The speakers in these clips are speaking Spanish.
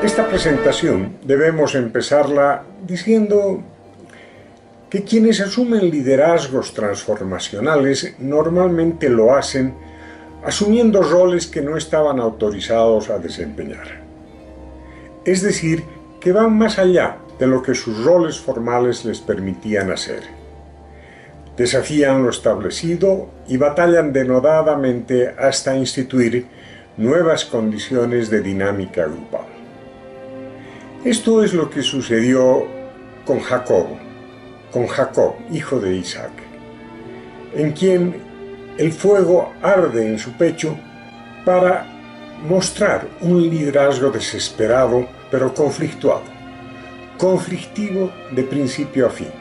Esta presentación debemos empezarla diciendo que quienes asumen liderazgos transformacionales normalmente lo hacen asumiendo roles que no estaban autorizados a desempeñar. Es decir, que van más allá de lo que sus roles formales les permitían hacer. Desafían lo establecido y batallan denodadamente hasta instituir nuevas condiciones de dinámica grupal. Esto es lo que sucedió con Jacob, hijo de Isaac, en quien el fuego arde en su pecho para mostrar un liderazgo desesperado pero conflictuado, conflictivo de principio a fin.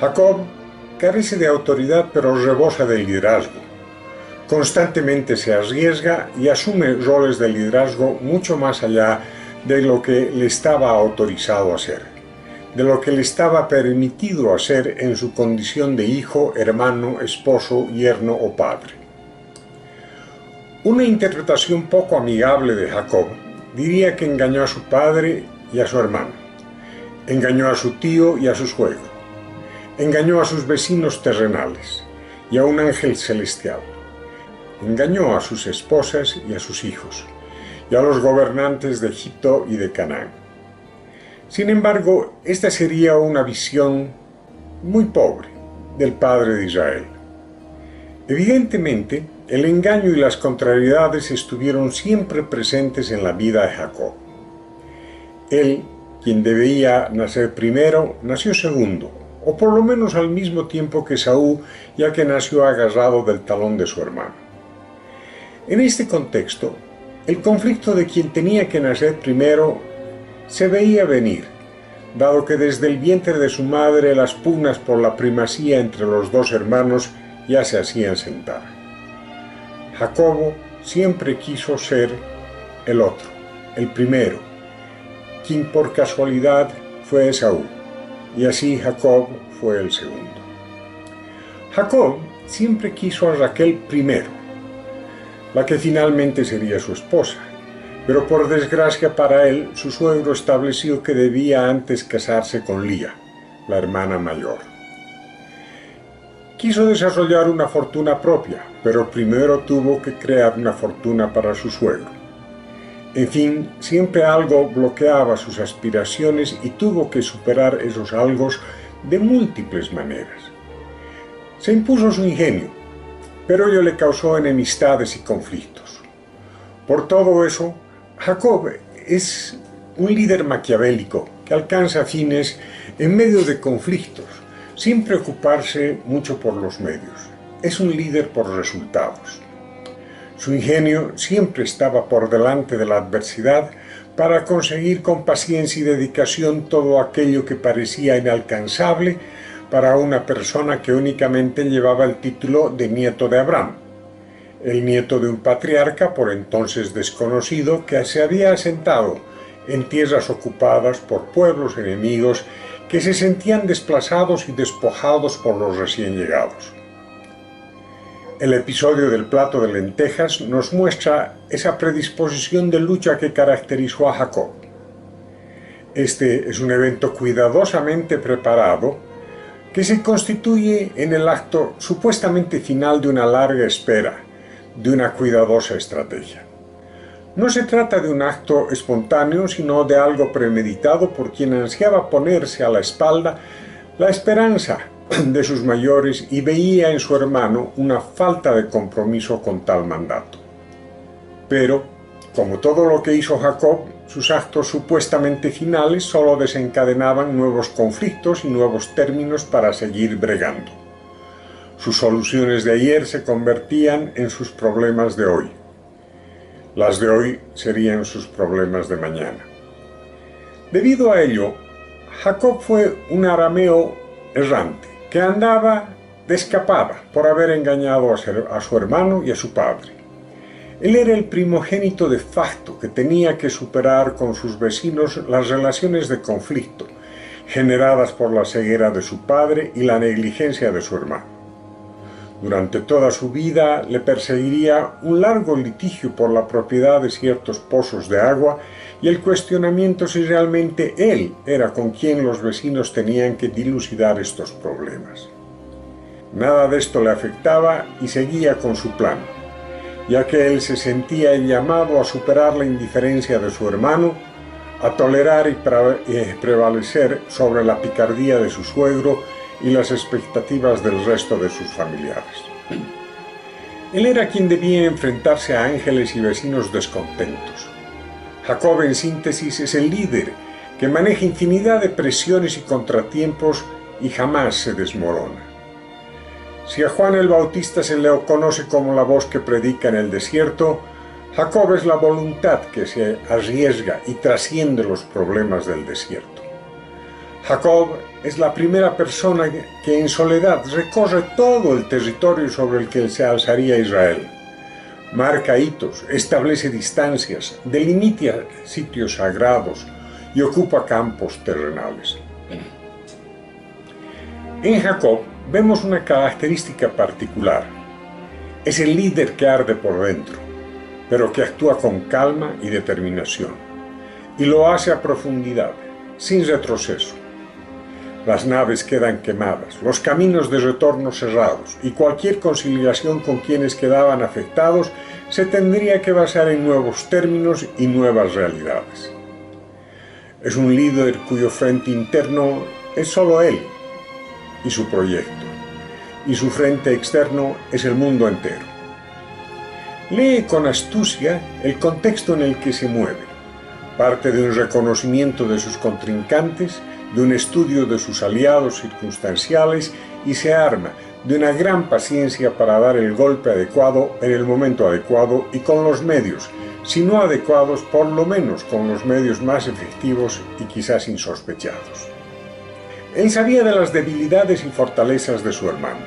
Jacob carece de autoridad pero rebosa de liderazgo. Constantemente se arriesga y asume roles de liderazgo mucho más allá de lo que le estaba autorizado a hacer, de lo que le estaba permitido hacer en su condición de hijo, hermano, esposo, yerno o padre. Una interpretación poco amigable de Jacob diría que engañó a su padre y a su hermano, engañó a su tío y a su suegro, engañó a sus vecinos terrenales y a un ángel celestial, engañó a sus esposas y a sus hijos, y a los gobernantes de Egipto y de Canaán. Sin embargo, esta sería una visión muy pobre del padre de Israel. Evidentemente, el engaño y las contrariedades estuvieron siempre presentes en la vida de Jacob. Él, quien debía nacer primero, nació segundo, o por lo menos al mismo tiempo que Esaú, ya que nació agarrado del talón de su hermano. En este contexto, el conflicto de quien tenía que nacer primero se veía venir, dado que desde el vientre de su madre las pugnas por la primacía entre los dos hermanos ya se hacían sentar. Jacobo siempre quiso ser el otro, el primero, quien por casualidad fue Esaú, y así Jacob fue el segundo. Jacob siempre quiso a Raquel primero, la que finalmente sería su esposa, pero por desgracia para él, su suegro estableció que debía antes casarse con Lía, la hermana mayor. Quiso desarrollar una fortuna propia, pero primero tuvo que crear una fortuna para su suegro. En fin, siempre algo bloqueaba sus aspiraciones y tuvo que superar esos algos de múltiples maneras. Se impuso su ingenio, pero ello le causó enemistades y conflictos. Por todo eso, Jacob es un líder maquiavélico que alcanza fines en medio de conflictos, sin preocuparse mucho por los medios. Es un líder por resultados. Su ingenio siempre estaba por delante de la adversidad para conseguir con paciencia y dedicación todo aquello que parecía inalcanzable para una persona que únicamente llevaba el título de nieto de Abraham, el nieto de un patriarca por entonces desconocido que se había asentado en tierras ocupadas por pueblos enemigos que se sentían desplazados y despojados por los recién llegados. El episodio del plato de lentejas nos muestra esa predisposición de lucha que caracterizó a Jacob. Este es un evento cuidadosamente preparado que se constituye en el acto supuestamente final de una larga espera, de una cuidadosa estrategia. No se trata de un acto espontáneo, sino de algo premeditado por quien ansiaba ponerse a la espalda la esperanza de sus mayores y veía en su hermano una falta de compromiso con tal mandato. Pero, como todo lo que hizo Jacob, sus actos supuestamente finales solo desencadenaban nuevos conflictos y nuevos términos para seguir bregando. Sus soluciones de ayer se convertían en sus problemas de hoy. Las de hoy serían sus problemas de mañana. Debido a ello, Jacob fue un arameo errante, que andaba de escapada por haber engañado a su hermano y a su padre. Él era el primogénito de facto que tenía que superar con sus vecinos las relaciones de conflicto generadas por la ceguera de su padre y la negligencia de su hermano. Durante toda su vida le perseguiría un largo litigio por la propiedad de ciertos pozos de agua y el cuestionamiento si realmente él era con quien los vecinos tenían que dilucidar estos problemas. Nada de esto le afectaba y seguía con su plan, ya que él se sentía el llamado a superar la indiferencia de su hermano, a tolerar y prevalecer sobre la picardía de su suegro y las expectativas del resto de sus familiares. Él era quien debía enfrentarse a ángeles y vecinos descontentos. Jacob, en síntesis, es el líder que maneja infinidad de presiones y contratiempos y jamás se desmorona. Si a Juan el Bautista se le conoce como la voz que predica en el desierto, Jacob es la voluntad que se arriesga y trasciende los problemas del desierto. Jacob es la primera persona que en soledad recorre todo el territorio sobre el que se alzaría Israel. Marca hitos, establece distancias, delimita sitios sagrados y ocupa campos terrenales. En Jacob vemos una característica particular. Es el líder que arde por dentro, pero que actúa con calma y determinación, y lo hace a profundidad, sin retroceso. Las naves quedan quemadas, los caminos de retorno cerrados, y cualquier conciliación con quienes quedaban afectados se tendría que basar en nuevos términos y nuevas realidades. Es un líder cuyo frente interno es solo él y su proyecto, y su frente externo es el mundo entero. Lee con astucia el contexto en el que se mueve, parte de un reconocimiento de sus contrincantes, de un estudio de sus aliados circunstanciales y se arma de una gran paciencia para dar el golpe adecuado en el momento adecuado y con los medios, si no adecuados, por lo menos con los medios más efectivos y quizás insospechados. Él sabía de las debilidades y fortalezas de su hermano.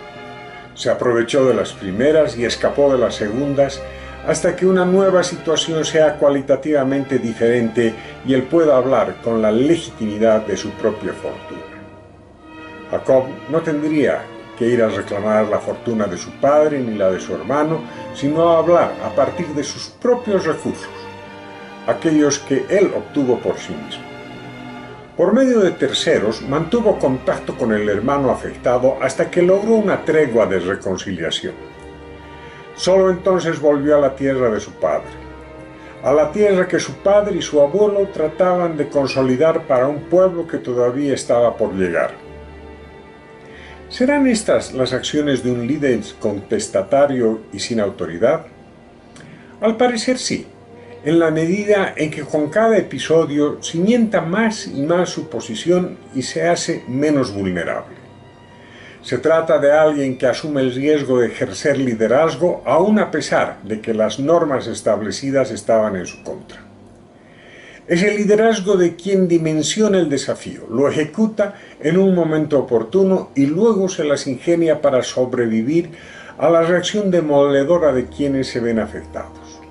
Se aprovechó de las primeras y escapó de las segundas hasta que una nueva situación sea cualitativamente diferente y él pueda hablar con la legitimidad de su propia fortuna. Jacob no tendría que ir a reclamar la fortuna de su padre ni la de su hermano, sino a hablar a partir de sus propios recursos, aquellos que él obtuvo por sí mismo. Por medio de terceros, mantuvo contacto con el hermano afectado hasta que logró una tregua de reconciliación. Solo entonces volvió a la tierra de su padre, a la tierra que su padre y su abuelo trataban de consolidar para un pueblo que todavía estaba por llegar. ¿Serán estas las acciones de un líder contestatario y sin autoridad? Al parecer sí, en la medida en que con cada episodio cimienta más y más su posición y se hace menos vulnerable. Se trata de alguien que asume el riesgo de ejercer liderazgo aun a pesar de que las normas establecidas estaban en su contra. Es el liderazgo de quien dimensiona el desafío, lo ejecuta en un momento oportuno y luego se las ingenia para sobrevivir a la reacción demoledora de quienes se ven afectados.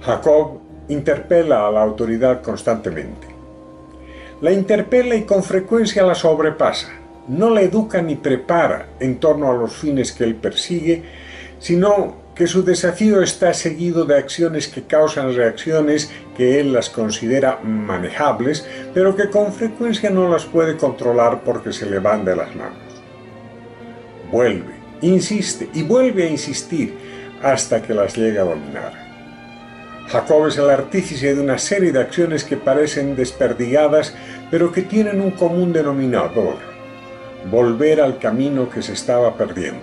Jacob interpela a la autoridad constantemente. La interpela y con frecuencia la sobrepasa. No la educa ni prepara en torno a los fines que él persigue, sino que su desafío está seguido de acciones que causan reacciones que él las considera manejables, pero que con frecuencia no las puede controlar porque se le van de las manos. Vuelve, insiste y vuelve a insistir hasta que las llega a dominar. Jacob es el artífice de una serie de acciones que parecen desperdigadas, pero que tienen un común denominador: volver al camino que se estaba perdiendo.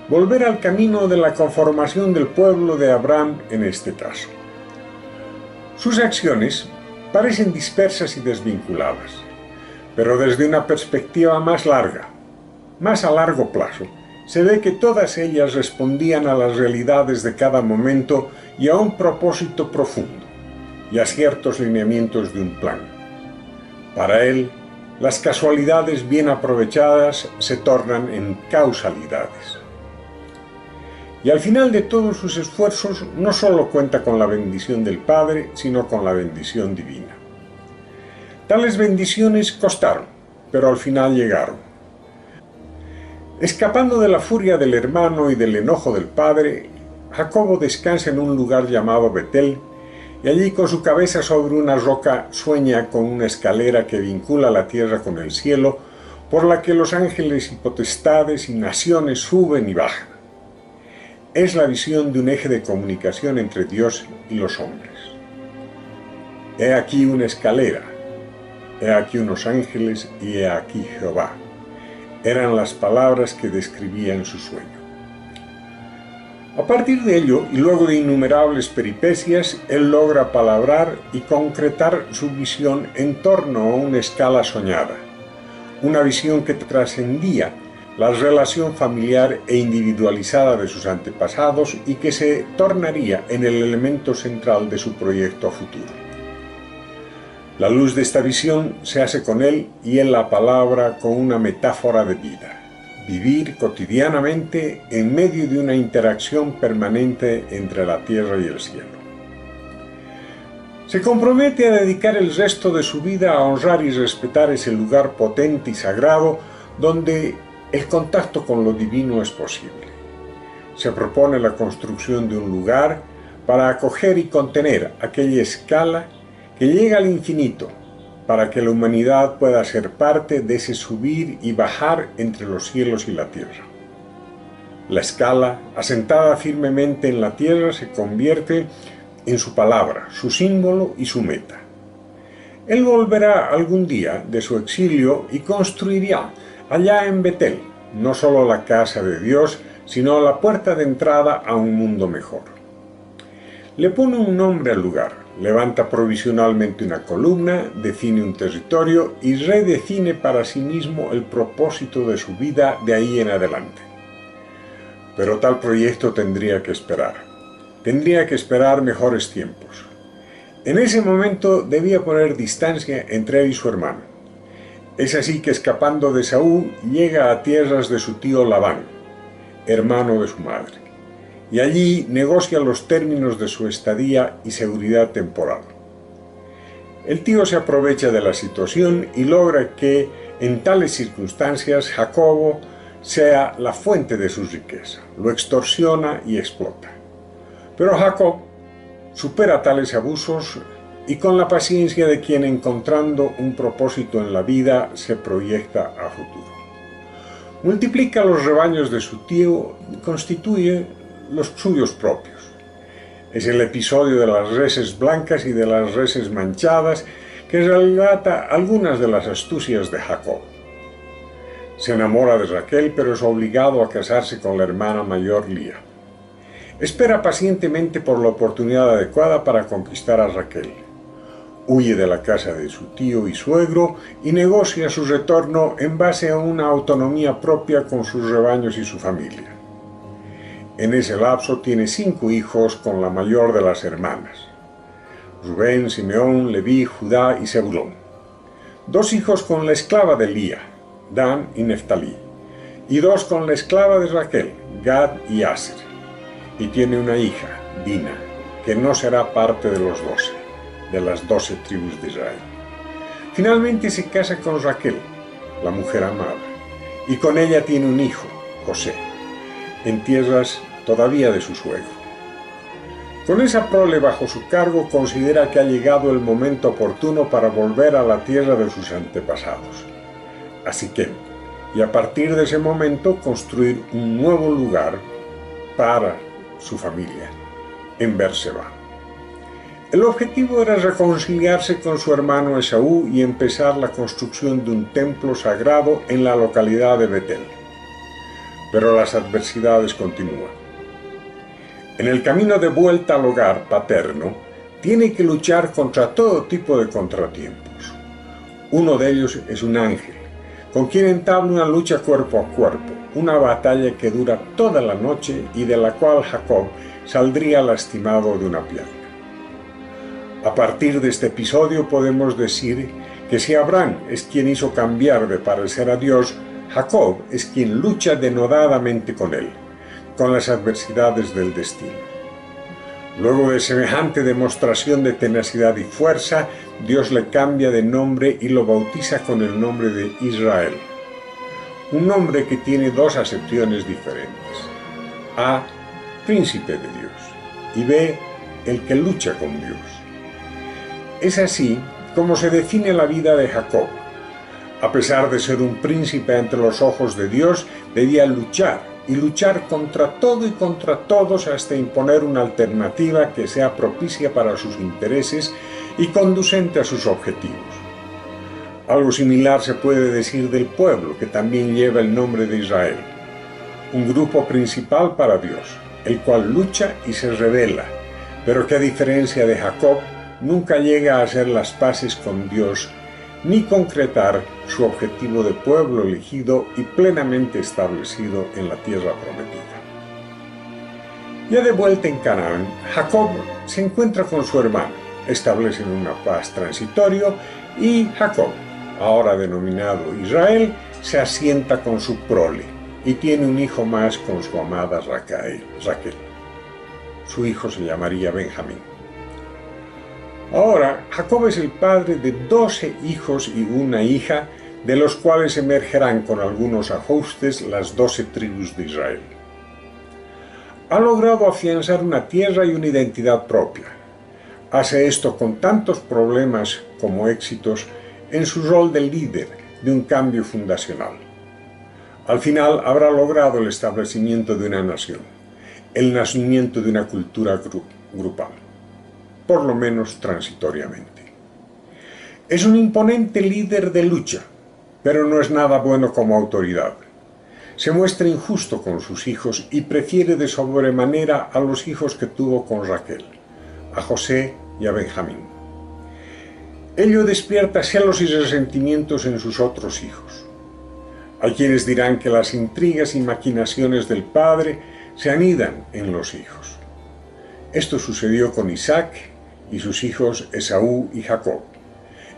Volver al camino de la conformación del pueblo de Abraham en este caso. Sus acciones parecen dispersas y desvinculadas, pero desde una perspectiva más larga, más a largo plazo, se ve que todas ellas respondían a las realidades de cada momento y a un propósito profundo, y a ciertos lineamientos de un plan. Para él, las casualidades bien aprovechadas se tornan en causalidades. Y al final de todos sus esfuerzos, no solo cuenta con la bendición del Padre, sino con la bendición divina. Tales bendiciones costaron, pero al final llegaron. Escapando de la furia del hermano y del enojo del padre, Jacobo descansa en un lugar llamado Betel, y allí con su cabeza sobre una roca sueña con una escalera que vincula la tierra con el cielo, por la que los ángeles y potestades y naciones suben y bajan. Es la visión de un eje de comunicación entre Dios y los hombres. He aquí una escalera, he aquí unos ángeles y he aquí Jehová. Eran las palabras que describía en su sueño. A partir de ello, y luego de innumerables peripecias, él logra palabrar y concretar su visión en torno a una escala soñada, una visión que trascendía la relación familiar e individualizada de sus antepasados y que se tornaría en el elemento central de su proyecto a futuro. La luz de esta visión se hace con él y él la palabra con una metáfora de vida. Vivir cotidianamente en medio de una interacción permanente entre la tierra y el cielo. Se compromete a dedicar el resto de su vida a honrar y respetar ese lugar potente y sagrado donde el contacto con lo divino es posible. Se propone la construcción de un lugar para acoger y contener aquella escala que llega al infinito, para que la humanidad pueda ser parte de ese subir y bajar entre los cielos y la tierra. La escala, asentada firmemente en la tierra, se convierte en su palabra, su símbolo y su meta. Él volverá algún día de su exilio y construirá allá en Betel no solo la casa de Dios, sino la puerta de entrada a un mundo mejor. Le pone un nombre al lugar, levanta provisionalmente una columna, define un territorio y redefine para sí mismo el propósito de su vida de ahí en adelante. Pero tal proyecto tendría que esperar. Tendría que esperar mejores tiempos. En ese momento debía poner distancia entre él y su hermano. Es así que escapando de Saúl llega a tierras de su tío Labán, hermano de su madre, y allí negocia los términos de su estadía y seguridad temporal. El tío se aprovecha de la situación y logra que, en tales circunstancias, Jacobo sea la fuente de su riqueza, lo extorsiona y explota. Pero Jacob supera tales abusos y con la paciencia de quien encontrando un propósito en la vida se proyecta a futuro. Multiplica los rebaños de su tío y constituye los suyos propios. Es el episodio de las reses blancas y de las reses manchadas que relata algunas de las astucias de Jacob. Se enamora de Raquel, pero es obligado a casarse con la hermana mayor Lía. Espera pacientemente por la oportunidad adecuada para conquistar a Raquel. Huye de la casa de su tío y suegro y negocia su retorno en base a una autonomía propia con sus rebaños y su familia. En ese lapso tiene 5 hijos con la mayor de las hermanas: Rubén, Simeón, Leví, Judá y Zebulón. 2 hijos con la esclava de Lía, Dan y Neftalí, y 2 con la esclava de Raquel, Gad y Aser. Y tiene una hija, Dina, que no será parte de los 12, de las 12 tribus de Israel. Finalmente se casa con Raquel, la mujer amada, y con ella tiene un hijo, José, en tierras todavía de su suegro. Con esa prole bajo su cargo considera que ha llegado el momento oportuno para volver a la tierra de sus antepasados. Así que, y a partir de ese momento, construir un nuevo lugar para su familia, en Berseba. El objetivo era reconciliarse con su hermano Esaú y empezar la construcción de un templo sagrado en la localidad de Betel. Pero las adversidades continúan. En el camino de vuelta al hogar paterno, tiene que luchar contra todo tipo de contratiempos. Uno de ellos es un ángel, con quien entabla una lucha cuerpo a cuerpo, una batalla que dura toda la noche y de la cual Jacob saldría lastimado de una pierna. A partir de este episodio podemos decir que si Abraham es quien hizo cambiar de parecer a Dios, Jacob es quien lucha denodadamente con él, con las adversidades del destino. Luego de semejante demostración de tenacidad y fuerza, Dios le cambia de nombre y lo bautiza con el nombre de Israel. un nombre que tiene dos acepciones diferentes. A, príncipe de Dios, y B, el que lucha con Dios. Es así como se define la vida de Jacob. A pesar de ser un príncipe ante los ojos de Dios, debía luchar, y luchar contra todo y contra todos hasta imponer una alternativa que sea propicia para sus intereses y conducente a sus objetivos. Algo similar se puede decir del pueblo, que también lleva el nombre de Israel, un grupo principal para Dios, el cual lucha y se rebela, pero que a diferencia de Jacob, nunca llega a hacer las paces con Dios, ni concretar su objetivo de pueblo elegido y plenamente establecido en la tierra prometida. Ya de vuelta en Canaán, Jacob se encuentra con su hermano, establecen una paz transitoria y Jacob, ahora denominado Israel, se asienta con su prole y tiene un hijo más con su amada Raquel. Su hijo se llamaría Benjamín. Ahora, Jacob es el padre de 12 hijos y una hija, de los cuales emergerán con algunos ajustes las 12 tribus de Israel. Ha logrado afianzar una tierra y una identidad propia. Hace esto con tantos problemas como éxitos en su rol de líder de un cambio fundacional. Al final habrá logrado el establecimiento de una nación, el nacimiento de una cultura grupal, por lo menos transitoriamente. Es un imponente líder de lucha, pero no es nada bueno como autoridad. Se muestra injusto con sus hijos y prefiere de sobremanera a los hijos que tuvo con Raquel, a José y a Benjamín. Ello despierta celos y resentimientos en sus otros hijos. Hay quienes dirán que las intrigas y maquinaciones del padre se anidan en los hijos. Esto sucedió con Isaac y sus hijos Esaú y Jacob,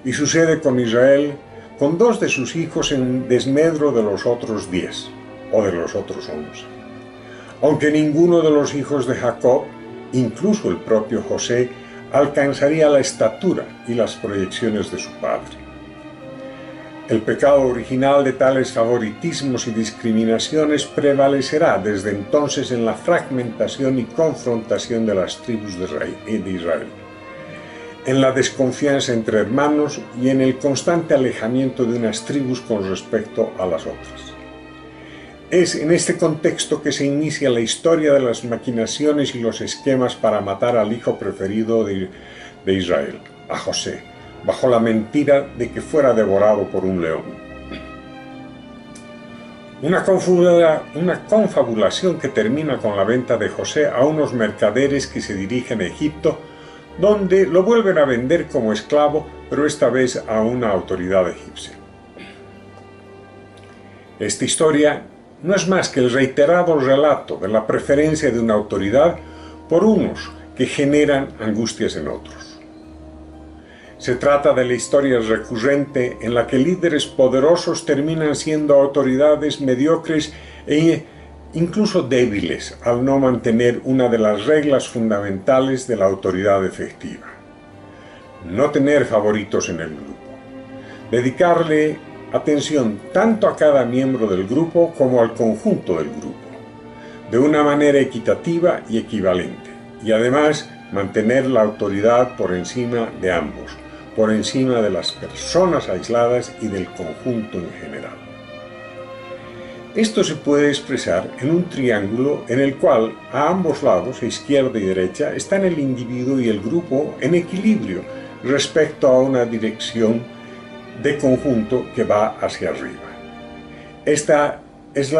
y sucede con Israel, con 2 de sus hijos en desmedro de los otros 10, o de los otros 11. Aunque ninguno de los hijos de Jacob, incluso el propio José, alcanzaría la estatura y las proyecciones de su padre. El pecado original de tales favoritismos y discriminaciones prevalecerá desde entonces en la fragmentación y confrontación de las tribus de Israel, en la desconfianza entre hermanos y en el constante alejamiento de unas tribus con respecto a las otras. Es en este contexto que se inicia la historia de las maquinaciones y los esquemas para matar al hijo preferido de Israel, a José, bajo la mentira de que fuera devorado por un león. Una confabulación que termina con la venta de José a unos mercaderes que se dirigen a Egipto, donde lo vuelven a vender como esclavo, pero esta vez a una autoridad egipcia. Esta historia no es más que el reiterado relato de la preferencia de una autoridad por unos que generan angustias en otros. Se trata de la historia recurrente en la que líderes poderosos terminan siendo autoridades mediocres e incluso débiles al no mantener una de las reglas fundamentales de la autoridad efectiva: no tener favoritos en el grupo, dedicarle atención tanto a cada miembro del grupo como al conjunto del grupo, de una manera equitativa y equivalente, y además mantener la autoridad por encima de ambos, por encima de las personas aisladas y del conjunto en general. Esto se puede expresar en un triángulo en el cual a ambos lados, izquierda y derecha, están el individuo y el grupo en equilibrio respecto a una dirección de conjunto que va hacia arriba. Esta es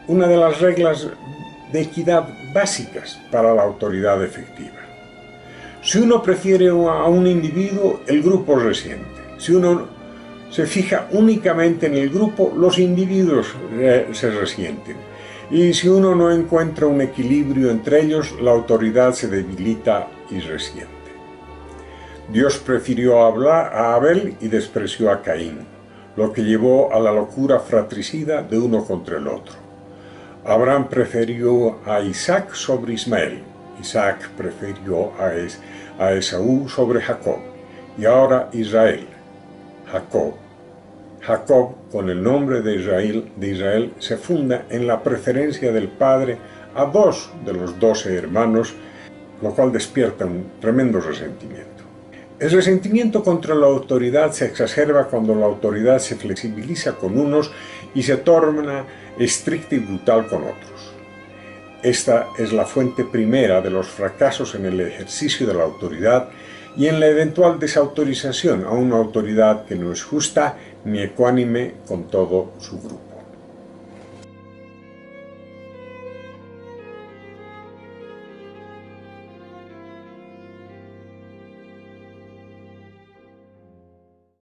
una de las reglas de equidad básicas para la autoridad efectiva. Si uno prefiere a un individuo, el grupo resiente. Si uno se fija únicamente en el grupo, los individuos se resienten. Y si uno no encuentra un equilibrio entre ellos, la autoridad se debilita y resiente. Dios prefirió a Abel y despreció a Caín, lo que llevó a la locura fratricida de uno contra el otro. Abraham prefirió a Isaac sobre Ismael, Isaac prefirió a Esaú sobre Jacob, y ahora Israel, Jacob, con el nombre de Israel, se funda en la preferencia del padre a 2 de los 12 hermanos, lo cual despierta un tremendo resentimiento. El resentimiento contra la autoridad se exacerba cuando la autoridad se flexibiliza con unos y se torna estricta y brutal con otros. Esta es la fuente primera de los fracasos en el ejercicio de la autoridad y en la eventual desautorización a una autoridad que no es justa ni ecuánime con todo su grupo.